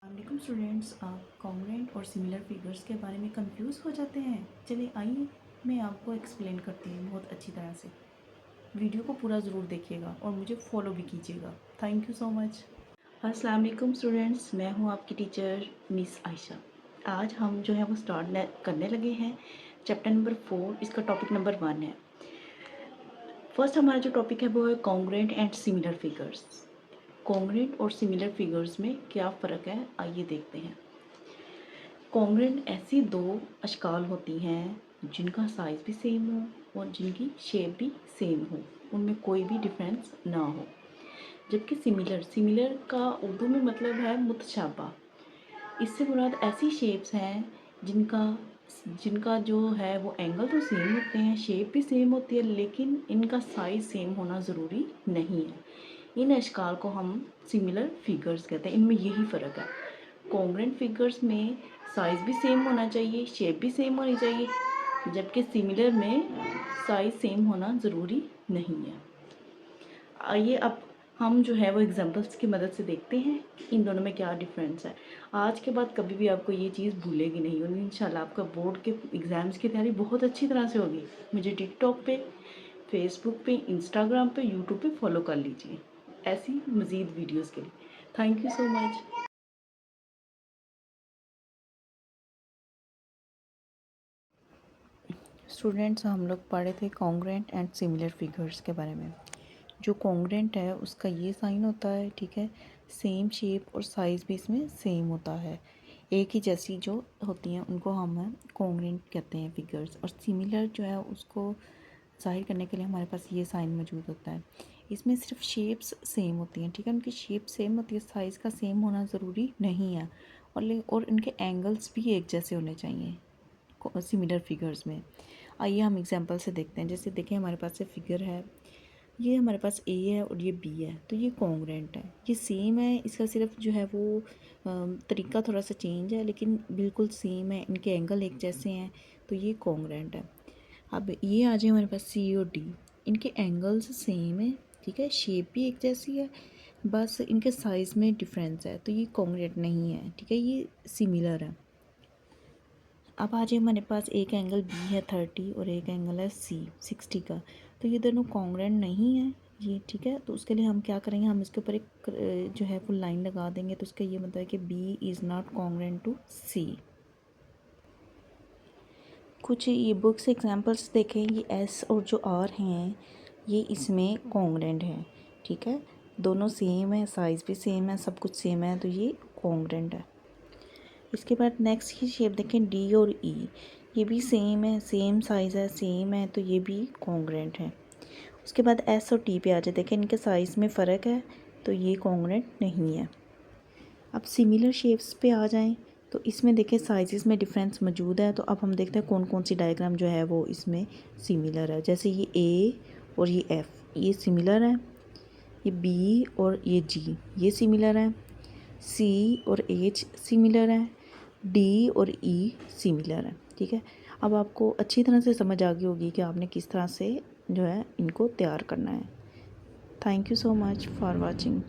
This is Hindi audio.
वालेकुम स्टूडेंट्स, आप कॉन्ग्रुएंट और सिमिलर फिगर्स के बारे में कंफ्यूज हो जाते हैं। चलिए आइए मैं आपको एक्सप्लेन करती हूँ बहुत अच्छी तरह से। वीडियो को पूरा ज़रूर देखिएगा और मुझे फॉलो भी कीजिएगा। Thank you so much. अस्सलाम वालेकुम स्टूडेंट्स, मैं हूँ आपकी टीचर मिस आयशा। आज हम जो है वो स्टार्ट करने लगे हैं चैप्टर नंबर 4। इसका टॉपिक नंबर 1 है। फर्स्ट हमारा जो टॉपिक है वो है congruent and similar figures. Congruent और सिमिलर फिगर्स में क्या फ़र्क है, आइए देखते हैं। कॉन्ग्रुएंट ऐसी दो अशकाल होती हैं जिनका साइज़ भी सेम हो और जिनकी शेप भी सेम हो, उनमें कोई भी डिफरेंस ना हो। जबकि सिमिलर सिमिलर का उर्दू में मतलब है मुतशाबा। इससे मुराद ऐसी शेप्स हैं जिनका जिनका जो है वो एंगल तो सेम होते हैं, शेप भी सेम होती है, लेकिन इनका साइज़ सेम होना ज़रूरी नहीं है। इन अशकाल को हम सिमिलर फिगर्स कहते हैं। इनमें यही फ़र्क है। कॉन्ग्रुएंट फिगर्स में साइज़ भी सेम होना चाहिए, शेप भी सेम होनी चाहिए, जबकि सिमिलर में साइज़ सेम होना ज़रूरी नहीं है। आइए अब हम जो है वो एग्जांपल्स की मदद से देखते हैं कि इन दोनों में क्या डिफरेंस है। आज के बाद कभी भी आपको ये चीज़ भूलेगी नहीं और इंशाल्लाह आपका बोर्ड के एग्ज़ाम्स की तैयारी बहुत अच्छी तरह से होगी। मुझे टिकटॉक पे, फेसबुक पे, इंस्टाग्राम पे, यूट्यूब पे फॉलो कर लीजिए ऐसी मज़ीद वीडियोज़ के लिए। Thank you so much. Students, हम लोग पढ़े थे कॉन्ग्रुएंट एंड सिमिलर फिगर्स के बारे में। जो कॉन्ग्रुएंट है उसका ये साइन होता है, ठीक है। सेम शेप और साइज़ भी इसमें सेम होता है, एक ही जैसी जो होती हैं उनको हम कॉन्ग्रुएंट कहते हैं फिगर्स। और सिमिलर जो है उसको ज़ाहिर करने के लिए हमारे पास ये साइन मौजूद होता है। इसमें सिर्फ शेप्स सेम होती हैं, ठीक है। उनकी शेप सेम होती है, साइज़ का सेम होना ज़रूरी नहीं है। और इनके एंगल्स भी एक जैसे होने चाहिए सिमिलर फिगर्स में। आइए हम एग्जांपल से देखते हैं। जैसे देखें, हमारे पास से फिगर है, ये हमारे पास ए है और ये बी है, तो ये कॉन्ग्रुएंट है, ये सेम है। इसका सिर्फ जो है वो तरीका थोड़ा सा चेंज है, लेकिन बिल्कुल सेम है। इनके एंगल एक जैसे हैं, तो ये कॉन्ग्रुएंट है। अब ये आ जाए हमारे पास सी और डी, इनके एंगल्स सेम है, ठीक है। शेप भी एक जैसी है, बस इनके साइज़ में डिफरेंस है, तो ये कॉन्ग्रुएंट नहीं है, ठीक है, ये सिमिलर है। अब आ जाए हमारे पास एक एंगल बी है 30 और एक एंगल है सी 60 का, तो ये दोनों कॉन्ग्रुएंट नहीं है ये, ठीक है। तो उसके लिए हम क्या करेंगे, हम इसके ऊपर एक जो है फुल लाइन लगा देंगे। तो इसका ये मतलब है कि B is not congruent to C. कुछ ये बुक्स एग्जांपल्स देखें, ये एस और जो आर हैं ये इसमें कॉन्ग्रुएंट हैं, ठीक है। दोनों सेम है, साइज़ भी सेम है, सब कुछ सेम है, तो ये कॉन्ग्रुएंट है। इसके बाद नेक्स्ट की शेप देखें, डी और ई, ये भी सेम है, सेम साइज़ है, सेम है, तो ये भी कॉन्ग्रुएंट है। उसके बाद एस और टी पे आ जाए, देखें इनके साइज़ में फ़र्क है, तो ये कॉन्ग्रुएंट नहीं है। अब सिमिलर शेप्स पे आ जाएं, तो इसमें देखें साइज़ में डिफरेंस मौजूद है। तो अब हम देखते हैं कौन कौन सी डायग्राम जो है वो इसमें सिमिलर है। जैसे ये ए और ये एफ़, ये सिमिलर है। ये बी और ये जी, ये सिमिलर है। सी और एच सिमिलर है। डी और ई सिमिलर है, ठीक है। अब आपको अच्छी तरह से समझ आ गई होगी कि आपने किस तरह से जो है इनको तैयार करना है। Thank you so much for watching.